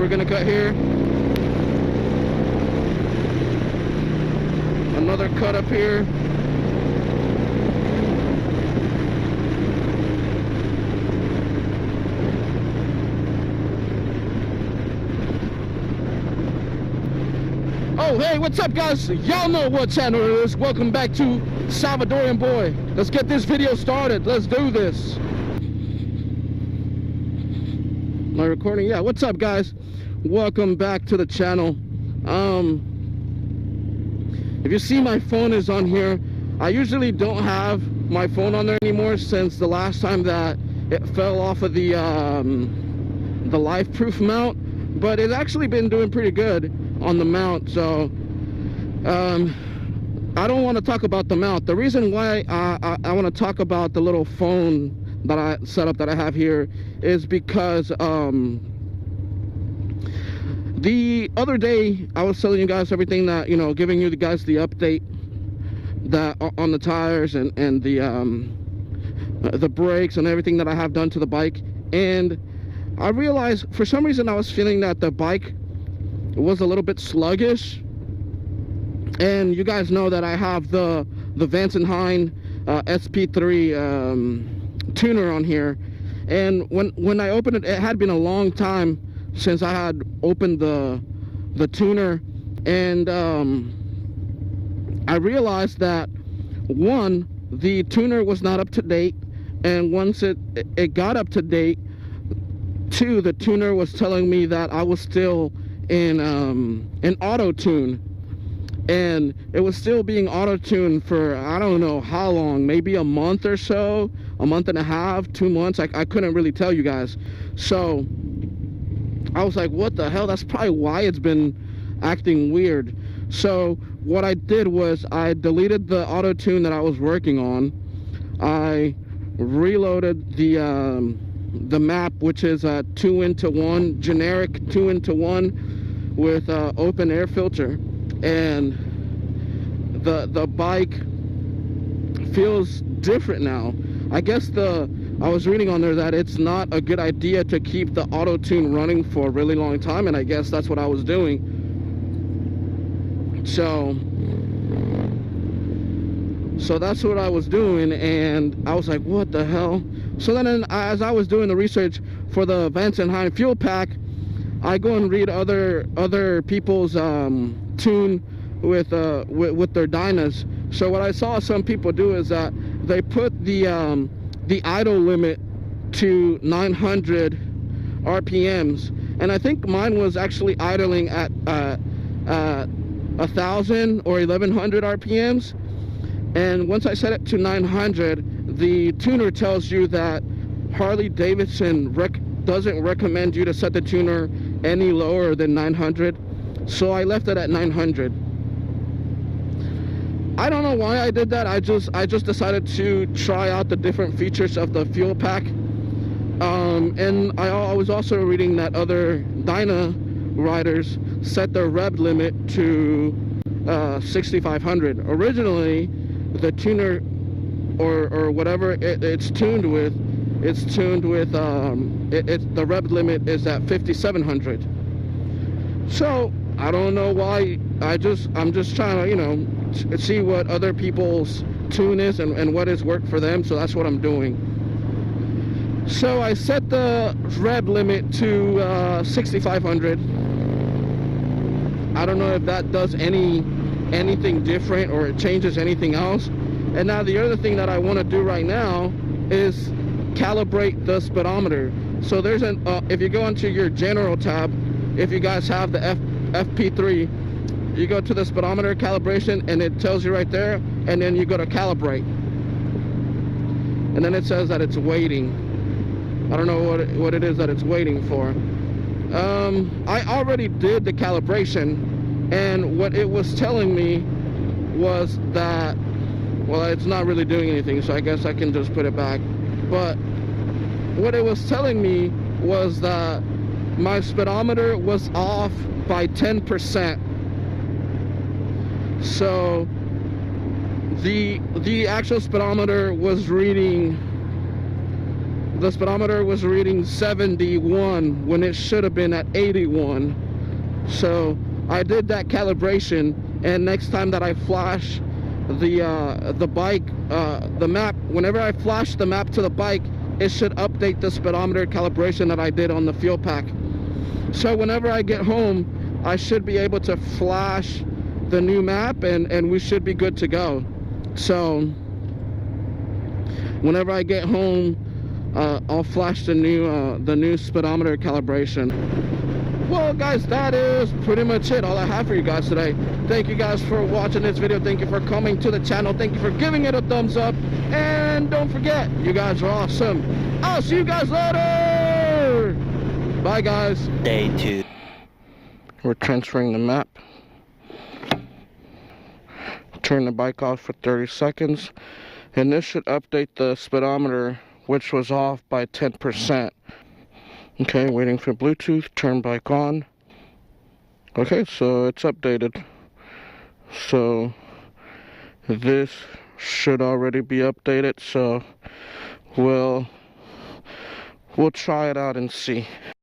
we're gonna cut here. Another cut up here. Oh, hey, what's up, guys? Y'all know what channel it is. Welcome back to Salvadorian Boy. Let's get this video started. Let's do this. Am I recording? Yeah, what's up, guys? Welcome back to the channel. If you see, my phone is on here. I usually don't have my phone on there anymore since the last time that it fell off of the life proof mount, but it's actually been doing pretty good on the mount. So I don't want to talk about the mount. The reason why I want to talk about the little phone that I set up that I have here is because the other day I was telling you guys everything that, you know, giving you guys the update that on the tires and the brakes and everything that I have done to the bike, and I realized for some reason I was feeling that the bike was a little bit sluggish. And you guys know that I have the Vance and Hines SP3 tuner on here, and when I opened it, it had been a long time since I had opened the tuner, and I realized that, one, the tuner was not up to date, and once it got up to date, two, the tuner was telling me that I was still in auto tune, and it was still being auto tuned for I don't know how long, maybe a month or so, a month and a half, 2 months. I couldn't really tell you guys. So I was like, what the hell? That's probably why it's been acting weird. So what I did was I deleted the auto tune that I was working on. I reloaded the map, which is a 2-into-1 generic 2-into-1 with open air filter, and the bike feels different now. I guess I was reading on there that it's not a good idea to keep the auto tune running for a really long time, and I guess that's what I was doing. So that's what I was doing, and I was like, what the hell? So then as I was doing the research for the Vance and Hines fuel pack, I go and read other people's tune with their dynas. So what I saw some people do is that they put the idle limit to 900 RPMs, and I think mine was actually idling at 1,000 or 1,100 RPMs. And once I set it to 900, the tuner tells you that Harley-Davidson doesn't recommend you to set the tuner any lower than 900. So I left it at 900. I don't know why I did that. I just decided to try out the different features of the fuel pack. And I was also reading that other dyna riders set their rev limit to 6,500. Originally, the tuner or whatever it's tuned with, the rev limit is at 5,700. So I don't know why. I'm just trying to, you know, see what other people's tune is and what has worked for them. So that's what I'm doing. So I set the rev limit to 6,500. I don't know if that does anything different or it changes anything else. And now the other thing that I want to do right now is calibrate the speedometer. So there's if you go into your general tab, if you guys have the FP3, you go to the speedometer calibration, and it tells you right there, and then you go to calibrate, and then it says that it's waiting. I don't know what it is that it's waiting for. I already did the calibration, and what it was telling me was that, well, it's not really doing anything, so I guess I can just put it back. But what it was telling me was that my speedometer was off by 10%. So the actual speedometer was reading the speedometer was reading 71 when it should have been at 81. So I did that calibration, and next time that I flash the bike, the map, whenever I flash the map to the bike, it should update the speedometer calibration that I did on the fuel pack. So whenever I get home, I should be able to flash the new map, and we should be good to go. So whenever I get home, I'll flash the new speedometer calibration. Well guys, that is pretty much it, all I have for you guys today. Thank you guys for watching this video. Thank you for coming to the channel. Thank you for giving it a thumbs up, and don't forget, you guys are awesome. I'll see you guys later. Bye guys. Day 2. We're transferring the map. Turn the bike off for 30 seconds, and this should update the speedometer, which was off by 10%. Okay, waiting for Bluetooth, turn bike on. Okay, so it's updated. So this should already be updated, so we'll try it out and see.